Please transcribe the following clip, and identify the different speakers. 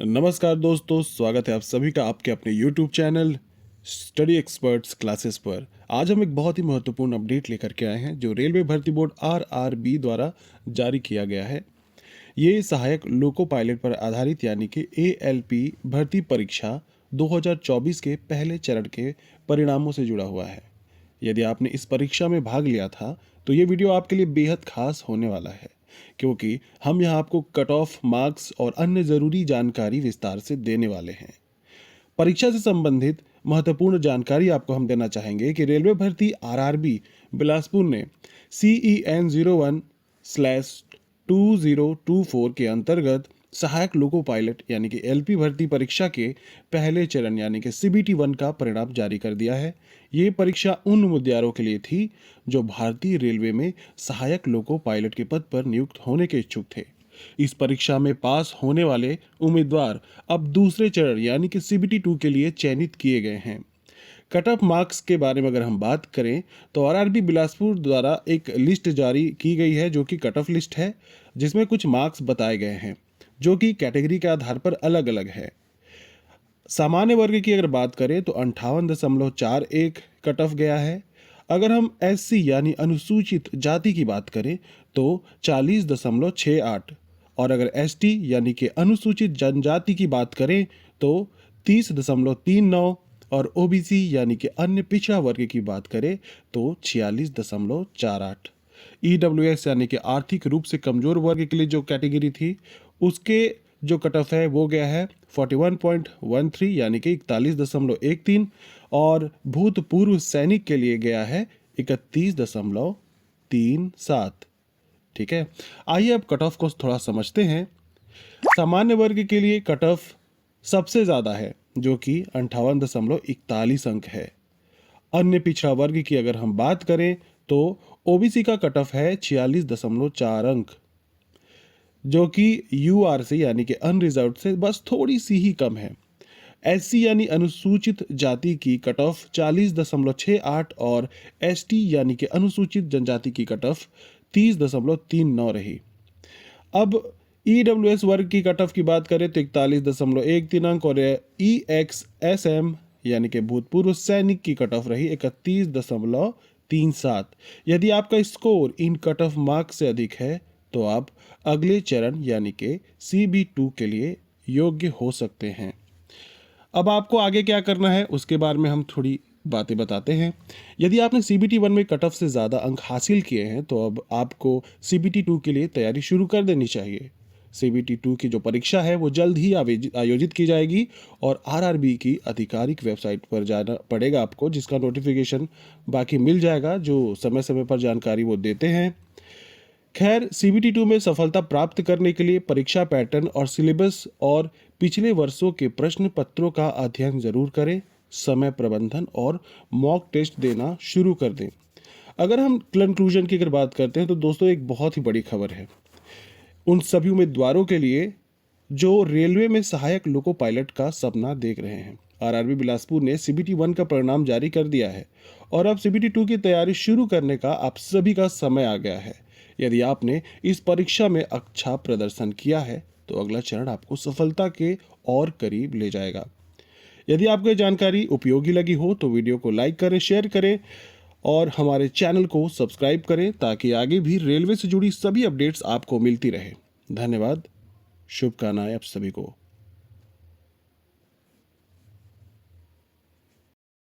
Speaker 1: नमस्कार दोस्तों, स्वागत है आप सभी का आपके अपने YouTube channel study experts classes पर। आज हम एक बहुत ही महत्वपूर्ण अपडेट लेकर के आए हैं जो रेलवे भर्ती बोर्ड RRB द्वारा जारी किया गया है। ये सहायक लोको पायलट पर आधारित यानी कि ALP भर्ती परीक्षा 2024 के पहले चरण के परिणामों से जुड़ा हुआ है। यदि आपने इस परीक्षा में भाग लिया था तो ये वीडियो आपके लिए बेहद खास होने वाला है, क्योंकि हम यहाँ आपको कट ऑफ मार्क्स और अन्य ज़रूरी जानकारी विस्तार से देने वाले हैं। परीक्षा से संबंधित महत्वपूर्ण जानकारी आपको हम देना चाहेंगे कि रेलवे भर्ती RRB बिलासपुर ने CEN01/2024 के अंतर्गत सहायक लोको पायलट यानी कि LP भर्ती परीक्षा के पहले चरण यानी कि CBT-1 का परिणाम जारी कर दिया है। ये परीक्षा उन उम्मीदवारों के लिए थी जो भारतीय रेलवे में सहायक लोको पायलट के पद पर नियुक्त होने के इच्छुक थे। इस परीक्षा में पास होने वाले उम्मीदवार अब दूसरे चरण यानी कि CBT-2 के लिए चयनित किए गए हैं। कट ऑफ मार्क्स के बारे में अगर हम बात करें तो RRB बिलासपुर द्वारा एक लिस्ट जारी की गई है जो कि कट ऑफ लिस्ट है, जिसमें कुछ मार्क्स बताए गए हैं जो कि कैटेगरी के आधार पर अलग अलग है। सामान्य वर्ग की अगर बात करें तो 58.41 कट ऑफ गया है। अगर हम SC यानी अनुसूचित जाति की बात करें तो 40.68 और अगर ST यानी कि अनुसूचित जनजाति की बात करें तो 30.39 और OBC यानी कि अन्य पिछड़ा वर्ग की बात करें तो 46.48। EWS यानी कि आर्थिक रूप से कमजोर वर्ग के लिए जो कैटेगरी थी उसके जो कट ऑफ है वो गया है 41.13 यानी कि 41.13 और भूतपूर्व सैनिक के लिए गया है 31.37। ठीक है, आइए अब कट ऑफ को थोड़ा समझते हैं। सामान्य वर्ग के लिए कट ऑफ सबसे ज़्यादा है जो कि 58.41 अंक है। अन्य पिछड़ा वर्ग की अगर हम बात करें तो OBC का कट ऑफ है 46.4 अंक, जो कि UR से यानी कि अनरिजर्व्ड से बस थोड़ी सी ही कम है। SC यानी अनुसूचित जाति की कट ऑफ 40.68 और ST यानी कि अनुसूचित जनजाति की कट ऑफ 30.39 रही। अब EWS वर्ग की कट ऑफ की बात करें तो 41.13 अंक और EXSM यानी कि भूतपूर्व सैनिक की कट ऑफ रही 31.37। यदि आपका score in cut off marks से अधिक है तो आप अगले चरण यानी कि CB2 के लिए योग्य हो सकते हैं। अब आपको आगे क्या करना है उसके बारे में हम थोड़ी बातें बताते हैं। यदि आपने CBT-1 में कट ऑफ से ज़्यादा अंक हासिल किए हैं तो अब आपको CBT-2 के लिए तैयारी शुरू कर देनी चाहिए। CBT-2 की जो परीक्षा है वो जल्द ही आयोजित की जाएगी और RRB की आधिकारिक वेबसाइट पर जाना पड़ेगा आपको, जिसका नोटिफिकेशन बाकी मिल जाएगा, जो समय समय पर जानकारी वो देते हैं। खैर, CBT-2 में सफलता प्राप्त करने के लिए परीक्षा पैटर्न और सिलेबस और पिछले वर्षों के प्रश्न पत्रों का अध्ययन जरूर करें। समय प्रबंधन और मॉक टेस्ट देना शुरू कर दें। अगर हम कंक्लूजन की अगर बात करते हैं तो दोस्तों एक बहुत ही बड़ी खबर है उन सभी उम्मीदवारों के लिए जो रेलवे में सहायक लोको पायलट का सपना देख रहे हैं। RRB बिलासपुर ने CBT-1 का परिणाम जारी कर दिया है और अब CBT-2 की तैयारी शुरू करने का आप सभी का समय आ गया है। यदि आपने इस परीक्षा में अच्छा प्रदर्शन किया है तो अगला चरण आपको सफलता के और करीब ले जाएगा। यदि आपको ये जानकारी उपयोगी लगी हो तो वीडियो को लाइक करें, शेयर करें और हमारे चैनल को सब्सक्राइब करें ताकि आगे भी रेलवे से जुड़ी सभी अपडेट्स आपको मिलती रहे। धन्यवाद, शुभकामनाएं आप सभी को।